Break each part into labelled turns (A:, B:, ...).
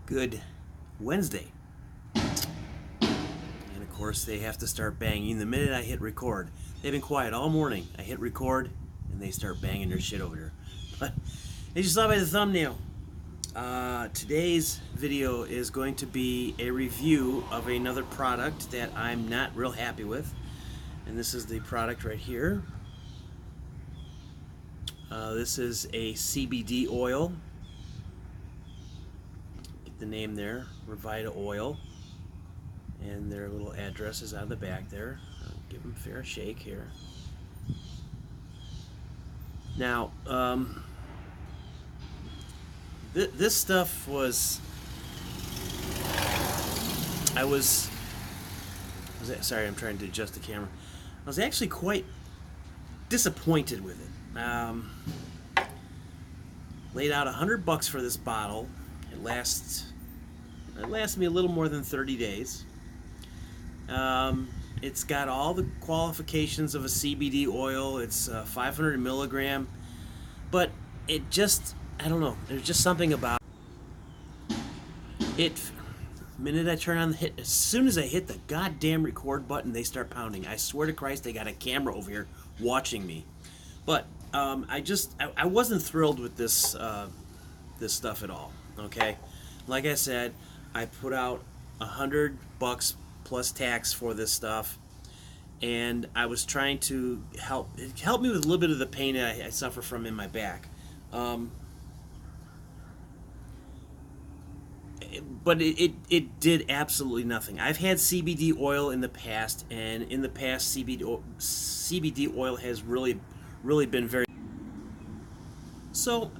A: Good Wednesday. And of course, they have to start banging the minute I hit record. They've been quiet all morning. I hit record, and they start banging their shit over there. But as you saw by the thumbnail, today's video is going to be a review of another product that I'm not real happy with. And this is the product right here. This is a CBD oil. Get the name there, Revitaoil. And their little address is on the back there. I'll give them a fair shake here. Now, this stuff was... Sorry, I'm trying to adjust the camera. I was actually quite disappointed with it. Laid out $100 for this bottle. It lasts me a little more than 30 days. It's got all the qualifications of a CBD oil. It's 500 milligram, but it just, I don't know, there's just something about it. The minute I turn on the hit, as soon as I hit the goddamn record button, they start pounding. I swear to Christ, they got a camera over here watching me. But I wasn't thrilled with this this stuff at all. Okay, like I said, I put out $100 plus tax for this stuff, and I was trying to help me with a little bit of the pain that I suffer from in my back. But it did absolutely nothing. I've had CBD oil in the past, and in the past CBD oil has really been very... So,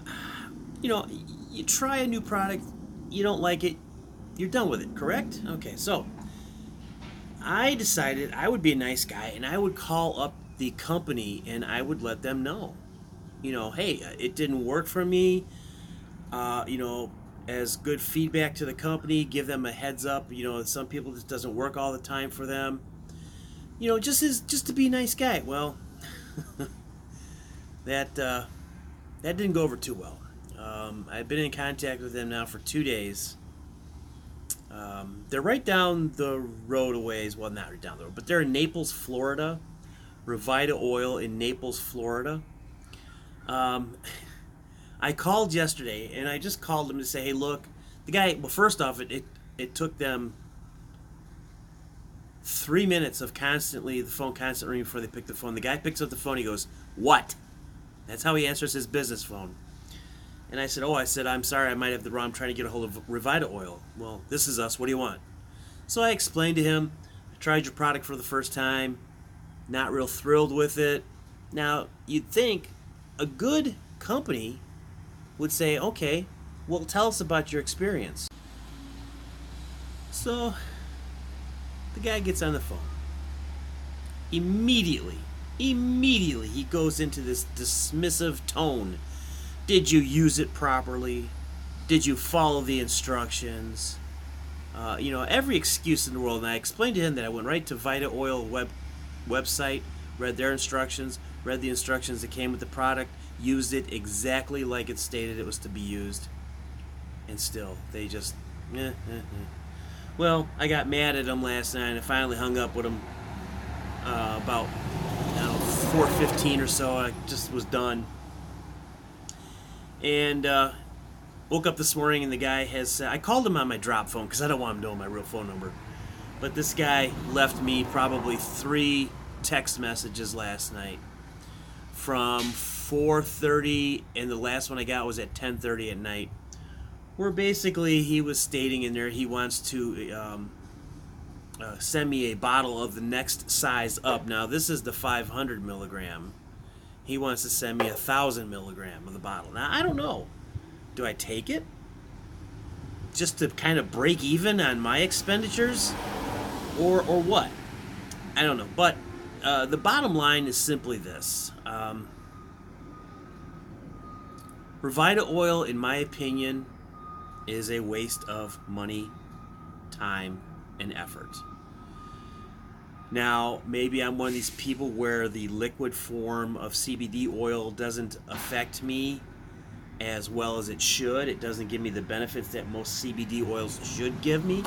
A: you know, you try a new product, you don't like it, you're done with it, correct? Okay, so I decided I would be a nice guy, and I would call up the company and I would let them know, you know, hey, it didn't work for me, you know, as good feedback to the company, give them a heads up, you know, some people this doesn't work all the time for them, you know, just to be a nice guy. Well, that didn't go over too well. I've been in contact with them now for 2 days. They're right down the road a ways. Well, not right down the road, but they're in Naples, Florida. Revitaoil in Naples, Florida. I called yesterday, and I just called them to say, hey, look, the guy, well, first off, it took them 3 minutes of the phone constantly ringing before they picked the phone. The guy picks up the phone, he goes, what? That's how he answers his business phone. And I said, I'm sorry, I might have the wrong, I'm trying to get a hold of Revitaoil. Well, this is us, what do you want? So I explained to him, I tried your product for the first time, not real thrilled with it. Now, you'd think a good company would say, okay, well, tell us about your experience. So the guy gets on the phone. Immediately he goes into this dismissive tone. Did you use it properly? Did you follow the instructions? You know, every excuse in the world. And I explained to him that I went right to Revitaoil website, read their instructions, read the instructions that came with the product, used it exactly like it stated it was to be used, and still they just Well, I got mad at them last night, and I finally hung up with them about 4:15 or so. I just was done, and woke up this morning, and the guy has I called him on my drop phone because I don't want him knowing my real phone number, but this guy left me probably 3 text messages last night from 4:30, and the last one I got was at 10:30 at night, where basically he was stating in there he wants to send me a bottle of the next size up. Now this is the 500 milligram. He wants to send me 1,000 milligram of the bottle. Now I don't know. Do I take it just to kind of break even on my expenditures, or what? I don't know. But the bottom line is simply this. Revitaoil, in my opinion, is a waste of money, time, and effort. Now, maybe I'm one of these people where the liquid form of CBD oil doesn't affect me as well as it should. It doesn't give me the benefits that most CBD oils should give me.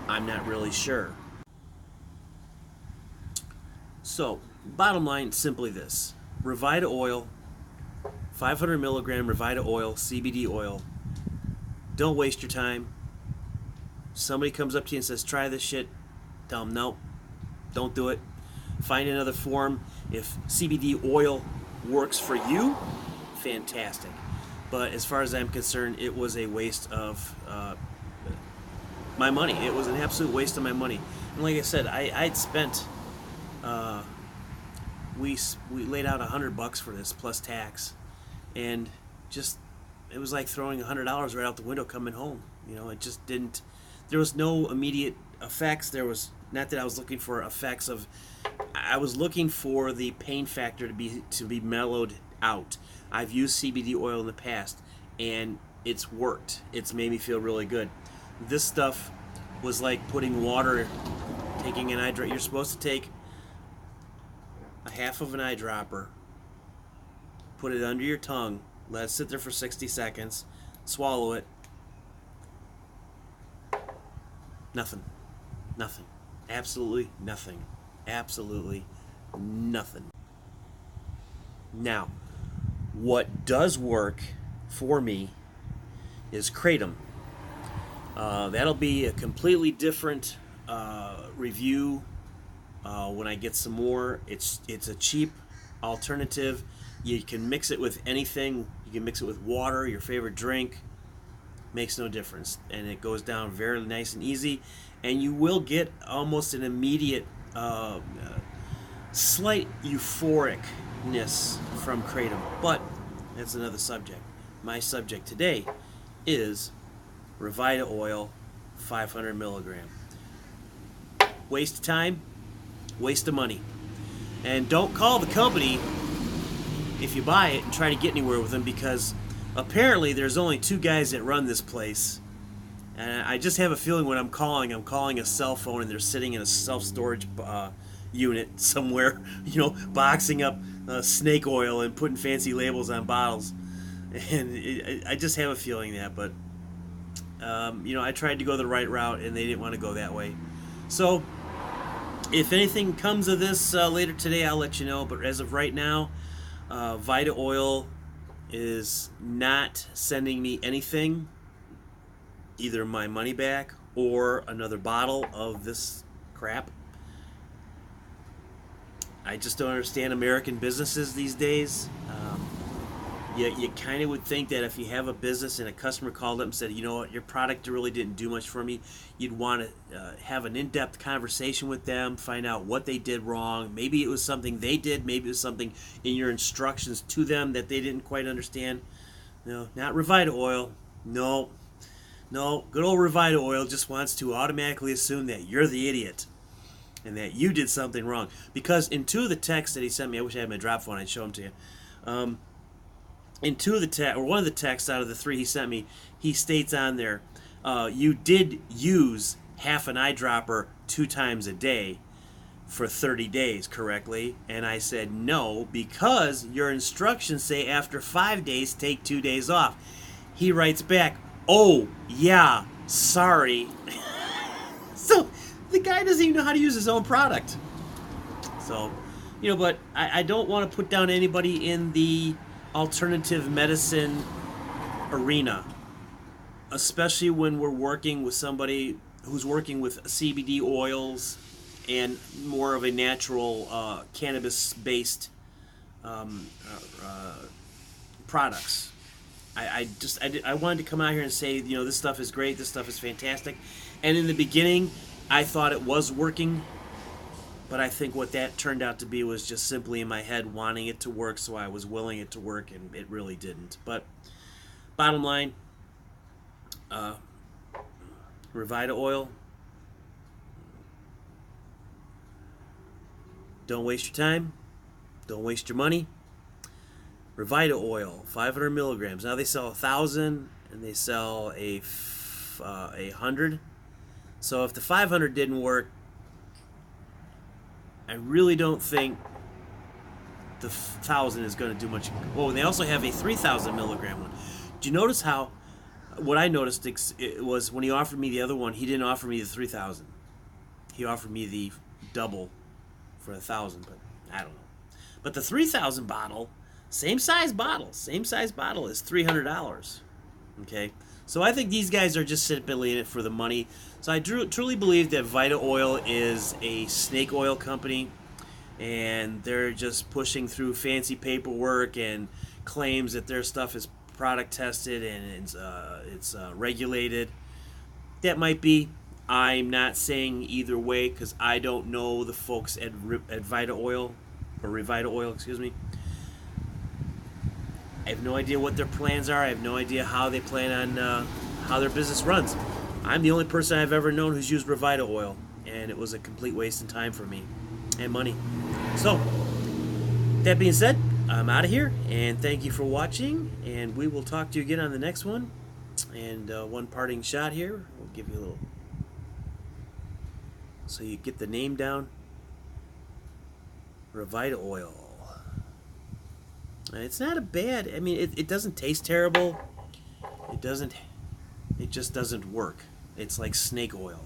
A: I'm not really sure. So, bottom line, simply this: Revitaoil, 500 milligram Revitaoil, CBD oil. Don't waste your time. Somebody comes up to you and says, try this shit. Tell them, no, don't do it. Find another form. If CBD oil works for you, fantastic. But as far as I'm concerned, it was a waste of my money. It was an absolute waste of my money. And like I said, I'd spent, we laid out $100 for this plus tax, and just it was like throwing $100 right out the window coming home. It just didn't. There was no immediate effects. There was not that I was looking for effects of. I was looking for the pain factor to be mellowed out. I've used CBD oil in the past, and it's worked. It's made me feel really good. This stuff was like putting water, taking an eye drop. You're supposed to take a half of an eyedropper, put it under your tongue, let it sit there for 60 seconds, swallow it. Nothing. Nothing. Absolutely nothing. Absolutely nothing. Now, what does work for me is Kratom. That'll be a completely different review when I get some more. It's a cheap alternative. You can mix it with anything. You can mix it with water, your favorite drink. Makes no difference, and it goes down very nice and easy. And you will get almost an immediate, slight euphoricness from Kratom. But that's another subject. My subject today is Revitaoil, 500 milligram. Waste of time, waste of money. And don't call the company if you buy it and try to get anywhere with them, because apparently there's only two guys that run this place. And I just have a feeling when I'm calling a cell phone, and they're sitting in a self-storage unit somewhere, boxing up snake oil and putting fancy labels on bottles. And I just have a feeling that, but I tried to go the right route, and they didn't want to go that way. So if anything comes of this later today, I'll let you know. But as of right now, Vitaoil is not sending me anything, either my money back or another bottle of this crap. I just don't understand American businesses these days. You kind of would think that if you have a business and a customer called up and said, you know what, your product really didn't do much for me, you'd want to have an in-depth conversation with them, find out what they did wrong. Maybe it was something they did, maybe it was something in your instructions to them that they didn't quite understand. No, not Revitaoil. No, good old Revitaoil just wants to automatically assume that you're the idiot and that you did something wrong. Because in two of the texts that he sent me, I wish I had my drop phone, I'd show them to you. In two of the one of the texts out of the three he sent me, he states on there, you did use half an eyedropper 2 times a day for 30 days, correctly? And I said, no, because your instructions say after 5 days, take 2 days off. He writes back, oh, yeah, sorry. So the guy doesn't even know how to use his own product. So, but I don't want to put down anybody in the alternative medicine arena, especially when we're working with somebody who's working with CBD oils and more of a natural cannabis-based products. I wanted to come out here and say, this stuff is great, this stuff is fantastic. And in the beginning, I thought it was working, but I think what that turned out to be was just simply in my head wanting it to work, so I was willing it to work, and it really didn't. But bottom line, Revitaoil, don't waste your time, don't waste your money. Revitaoil, 500 milligrams. Now they sell 1,000 and they sell a 100. So if the 500 didn't work, I really don't think the 1,000 is going to do much. Oh, and they also have a 3,000 milligram one. Do you notice how? What I noticed it was when he offered me the other one, he didn't offer me the 3,000. He offered me the double for 1,000, but I don't know. But the 3,000 bottle, same size bottle is $300. Okay, so I think these guys are just simply in it for the money. So I truly believe that Revitaoil is a snake oil company, and they're just pushing through fancy paperwork and claims that their stuff is product tested and it's regulated. That might be. I'm not saying either way because I don't know the folks at Revitaoil, excuse me. I have no idea what their plans are. I have no idea how they plan on how their business runs. I'm the only person I've ever known who's used Revitaoil, and it was a complete waste of time for me and money. So, that being said, I'm out of here, and thank you for watching, and we will talk to you again on the next one. And one parting shot here, we'll give you a little, so you get the name down. Revitaoil. It's not a bad, I mean, it doesn't taste terrible. It just doesn't work. It's like snake oil.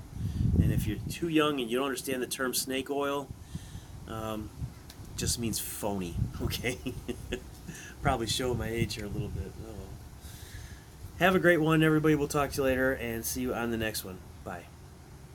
A: And if you're too young and you don't understand the term snake oil, it just means phony, okay? Probably show my age here a little bit. Oh well. Have a great one, everybody. We'll talk to you later and see you on the next one. Bye.